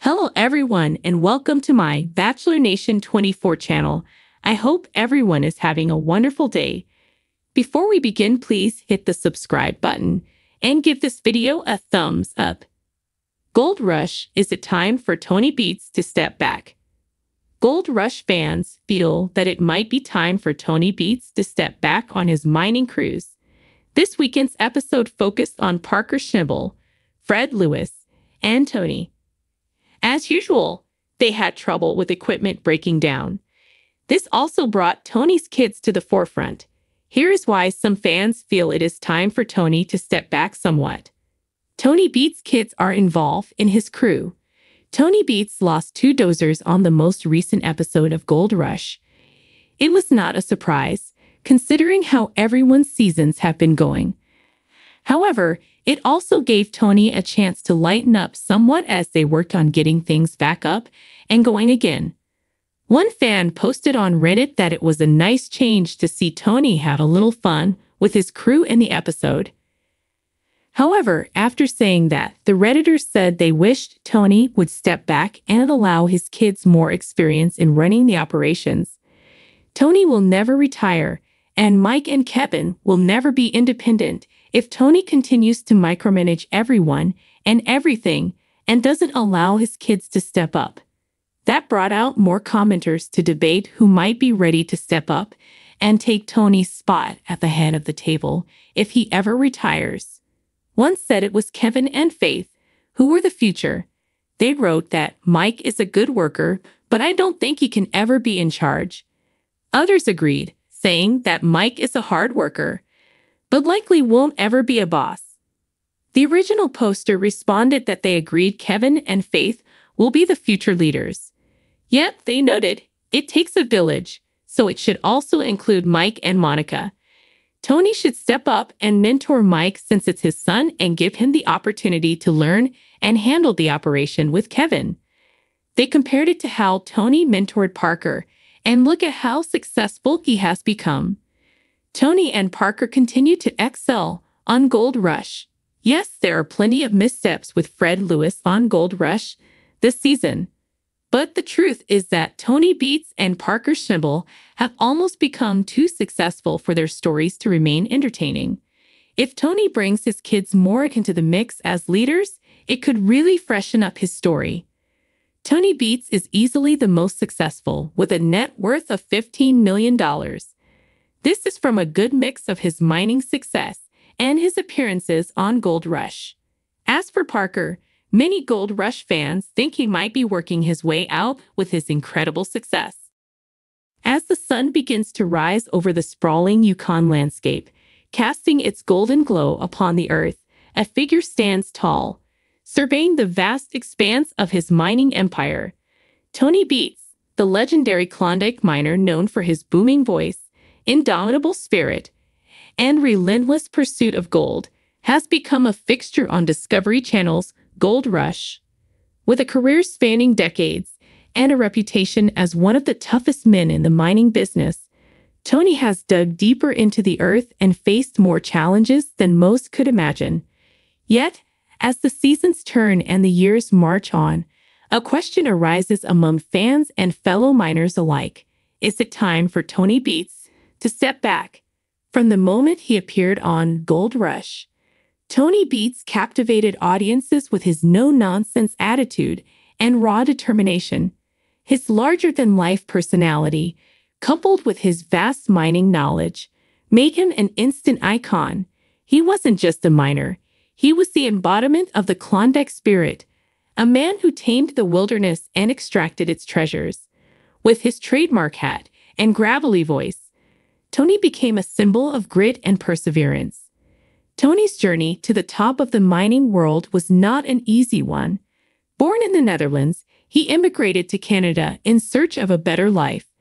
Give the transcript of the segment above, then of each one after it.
Hello everyone and welcome to my Bachelor Nation 24 channel. I hope everyone is having a wonderful day. Before we begin, please hit the subscribe button and give this video a thumbs up. Gold Rush, is it time for Tony Beets to step back? Gold Rush fans feel that it might be time for Tony Beets to step back on his mining cruise. This weekend's episode focused on Parker Schimble, Fred Lewis, and Tony. As usual, they had trouble with equipment breaking down. This also brought Tony's kids to the forefront. Here is why some fans feel it is time for Tony to step back somewhat. Tony Beets' kids are involved in his crew. Tony Beets lost two dozers on the most recent episode of Gold Rush. It was not a surprise, considering how everyone's seasons have been going. However, it also gave Tony a chance to lighten up somewhat as they worked on getting things back up and going again. One fan posted on Reddit that it was a nice change to see Tony have a little fun with his crew in the episode. However, after saying that, the Redditors said they wished Tony would step back and allow his kids more experience in running the operations. Tony will never retire, and Mike and Kevin will never be independent if Tony continues to micromanage everyone and everything and doesn't allow his kids to step up. That brought out more commenters to debate who might be ready to step up and take Tony's spot at the head of the table if he ever retires. One said it was Kevin and Faith, who were the future. They wrote that Mike is a good worker, but I don't think he can ever be in charge. Others agreed, saying that Mike is a hard worker, but likely won't ever be a boss. The original poster responded that they agreed Kevin and Faith will be the future leaders. Yet, they noted, it takes a village, so it should also include Mike and Monica. Tony should step up and mentor Mike since it's his son and give him the opportunity to learn and handle the operation with Kevin. They compared it to how Tony mentored Parker, and look at how successful he has become. Tony and Parker continue to excel on Gold Rush. Yes, there are plenty of missteps with Fred Lewis on Gold Rush this season. But the truth is that Tony Beets and Parker Schimble have almost become too successful for their stories to remain entertaining. If Tony brings his kids more into the mix as leaders, it could really freshen up his story. Tony Beets is easily the most successful with a net worth of $15 million. This is from a good mix of his mining success and his appearances on Gold Rush. As for Parker, many Gold Rush fans think he might be working his way out with his incredible success. As the sun begins to rise over the sprawling Yukon landscape, casting its golden glow upon the earth, a figure stands tall, surveying the vast expanse of his mining empire. Tony Beets, the legendary Klondike miner known for his booming voice, indomitable spirit, and relentless pursuit of gold, has become a fixture on Discovery Channel's Gold Rush. With a career spanning decades and a reputation as one of the toughest men in the mining business, Tony has dug deeper into the earth and faced more challenges than most could imagine. Yet, as the seasons turn and the years march on, a question arises among fans and fellow miners alike. Is it time for Tony Beets to step back? From the moment he appeared on Gold Rush, Tony Beets captivated audiences with his no-nonsense attitude and raw determination. His larger-than-life personality, coupled with his vast mining knowledge, made him an instant icon. He wasn't just a miner. He was the embodiment of the Klondike spirit, a man who tamed the wilderness and extracted its treasures. With his trademark hat and gravelly voice, Tony became a symbol of grit and perseverance. Tony's journey to the top of the mining world was not an easy one. Born in the Netherlands, he immigrated to Canada in search of a better life.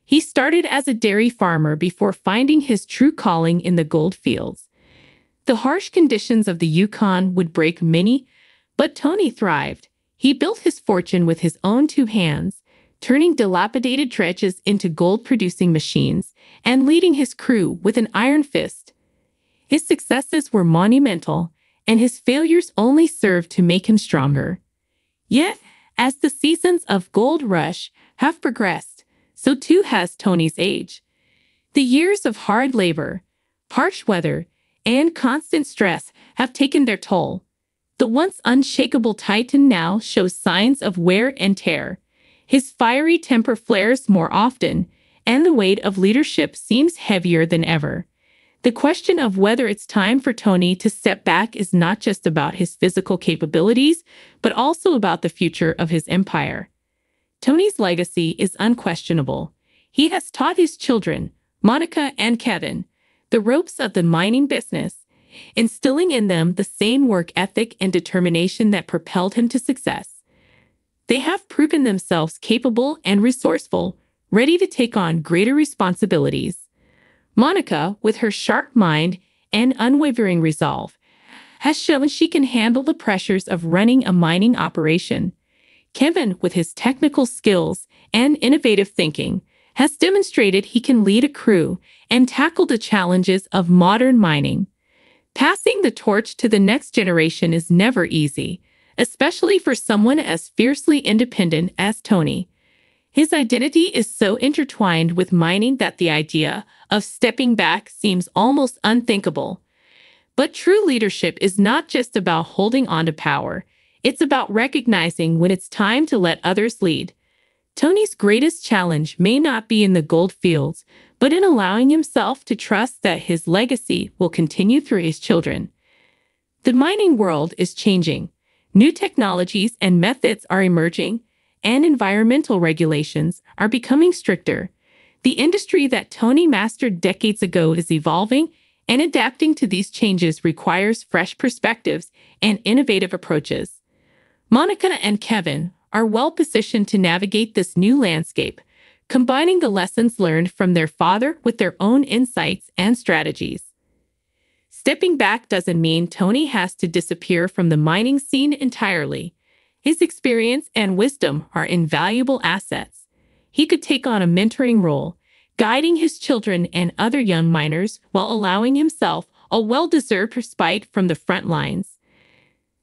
He started as a dairy farmer before finding his true calling in the gold fields. The harsh conditions of the Yukon would break many, but Tony thrived. He built his fortune with his own two hands, turning dilapidated dredges into gold-producing machines and leading his crew with an iron fist. His successes were monumental, and his failures only served to make him stronger. Yet, As the seasons of gold rush have progressed, so too has Tony's age. The years of hard labor, harsh weather, and constant stress have taken their toll. The once unshakable Titan now shows signs of wear and tear. His fiery temper flares more often, and the weight of leadership seems heavier than ever. The question of whether it's time for Tony to step back is not just about his physical capabilities, but also about the future of his empire. Tony's legacy is unquestionable. He has taught his children, Monica and Kevin, the ropes of the mining business, instilling in them the same work ethic and determination that propelled him to success. They have proven themselves capable and resourceful, ready to take on greater responsibilities. Monica, with her sharp mind and unwavering resolve, has shown she can handle the pressures of running a mining operation. Kevin, with his technical skills and innovative thinking, has demonstrated he can lead a crew and tackle the challenges of modern mining. Passing the torch to the next generation is never easy, especially for someone as fiercely independent as Tony. His identity is so intertwined with mining that the idea of stepping back seems almost unthinkable. But true leadership is not just about holding on to power. It's about recognizing when it's time to let others lead. Tony's greatest challenge may not be in the gold fields, but in allowing himself to trust that his legacy will continue through his children. The mining world is changing. New technologies and methods are emerging, and environmental regulations are becoming stricter. The industry that Tony mastered decades ago is evolving, and adapting to these changes requires fresh perspectives and innovative approaches. Monica and Kevin are well-positioned to navigate this new landscape, combining the lessons learned from their father with their own insights and strategies. Stepping back doesn't mean Tony has to disappear from the mining scene entirely. His experience and wisdom are invaluable assets. He could take on a mentoring role, guiding his children and other young miners while allowing himself a well-deserved respite from the front lines.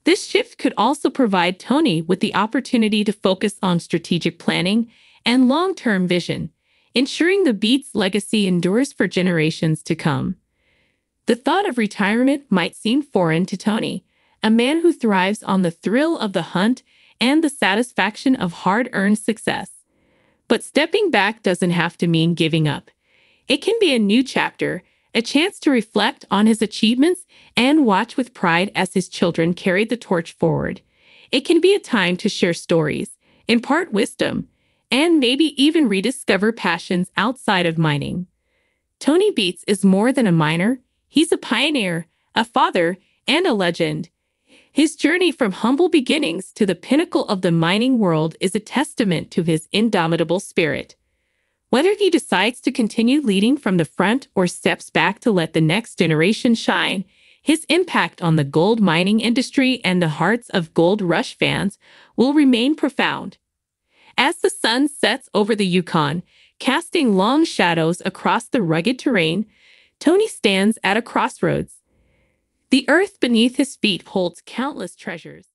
This shift could also provide Tony with the opportunity to focus on strategic planning and long-term vision, ensuring the Beets legacy endures for generations to come. The thought of retirement might seem foreign to Tony, a man who thrives on the thrill of the hunt and the satisfaction of hard-earned success. But stepping back doesn't have to mean giving up. It can be a new chapter, a chance to reflect on his achievements and watch with pride as his children carry the torch forward. It can be a time to share stories, impart wisdom, and maybe even rediscover passions outside of mining. Tony Beets is more than a miner. He's a pioneer, a father, and a legend. His journey from humble beginnings to the pinnacle of the mining world is a testament to his indomitable spirit. Whether he decides to continue leading from the front or steps back to let the next generation shine, his impact on the gold mining industry and the hearts of Gold Rush fans will remain profound. As the sun sets over the Yukon, casting long shadows across the rugged terrain, Tony stands at a crossroads. The earth beneath his feet holds countless treasures.